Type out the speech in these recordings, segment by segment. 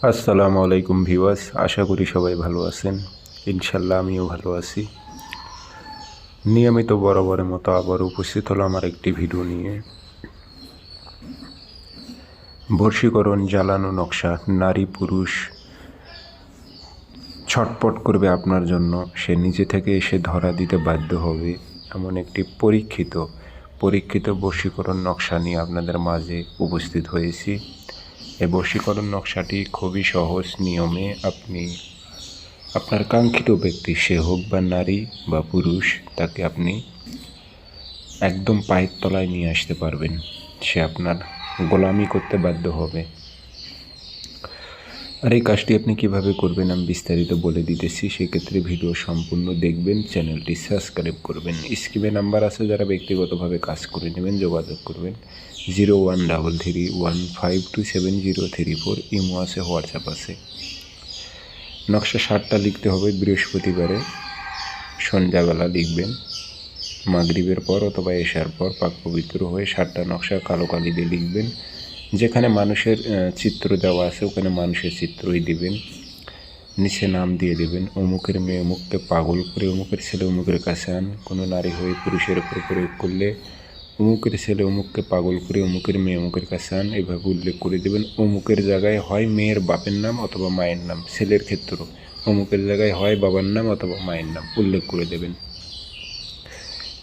আসসালামু আলাইকুম ভিউয়ার্স, আশা করি সবাই ভালো আছেন। ইনশাল্লাহ আমিও ভালো আছি। নিয়মিত বরাবরের মতো আবার উপস্থিত হলো আমার একটি ভিডিও নিয়ে। বশীকরণ জ্বালানো নকশা, নারী পুরুষ ছটপট করবে আপনার জন্য, সে নিজে থেকে এসে ধরা দিতে বাধ্য হবে এমন একটি পরীক্ষিত বশীকরণ নকশা নিয়ে আপনাদের মাঝে উপস্থিত হয়েছি। এই বশীকরণ নকশাটি খুবই সহজ নিয়মে আপনি আপনার কাঙ্ক্ষিত ব্যক্তি, সে হোক বা নারী বা পুরুষ, তাকে আপনি একদম পায়ের তলায় নিয়ে আসতে পারবেন। সে আপনার গোলামি করতে বাধ্য হবে। আর এই কাজটি আপনি কিভাবে করবেন আমি বিস্তারিত বলে দিতেছি, সেক্ষেত্রে ভিডিও সম্পূর্ণ দেখবেন, চ্যানেলটি সাবস্ক্রাইব করবেন। স্ক্রিনে নাম্বার আছে, যারা ব্যক্তিগতভাবে কাজ করে নেবেন যোগাযোগ করবেন। 0133152734। ইমো আছে, হোয়াটসঅ্যাপ আছে। নকশা 7টা লিখতে হবে বৃহস্পতিবারে সন্ধ্যাবেলা লিখবেন, মাগরিবের পর অথবা এশার পর পাক পবিত্র হয়ে 7টা নকশা কালো কালি দিয়ে লিখবেন। যেখানে মানুষের চিত্র দেওয়া আছে ওখানে মানুষের চিত্রই দিবেন, নিচে নাম দিয়ে দেবেন। অমুকের মেয়ে অমুককে পাগল করে অমুকের ছেলে অমুকের কাছে আন। কোনো নারী হয়ে পুরুষের উপর প্রয়োগ করলে অমুকের ছেলে অমুককে পাগল করে অমুকের মেয়ে অমুকের কাছে আন, এভাবে উল্লেখ করে দেবেন। অমুকের জায়গায় হয় মেয়ের বাপের নাম অথবা মায়ের নাম, ছেলের ক্ষেত্রেও অমুকের জায়গায় হয় বাবার নাম অথবা মায়ের নাম উল্লেখ করে দেবেন।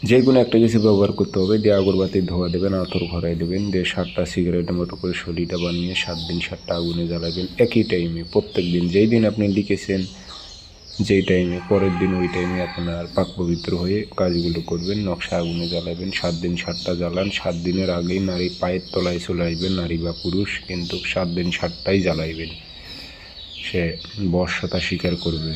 যে কোনো একটা কিছু ব্যবহার করতে হবে। দিয়ে আগরবাতির ধোয়া দেবেন, আতর ভরাই দেবেন, দিয়ে 7টা সিগারেটের মতো করে শরীরটা বানিয়ে 7 দিন 7টা আগুনে জ্বালাবেন একই টাইমে। প্রত্যেক দিন যেই দিন আপনি লিখেছেন যেই টাইমে, পরের দিন ওই টাইমে আপনার পাক পবিত্র হয়ে কাজগুলো করবেন। নকশা আগুনে জ্বালাবেন, 7 দিন 7টা জ্বালান। 7 দিনের আগেই নারী পায়ের তলায় চলে আসবেন, নারী বা পুরুষ, কিন্তু 7 দিন 7টাই জ্বালাইবেন। সে বশ্যতা স্বীকার করবে।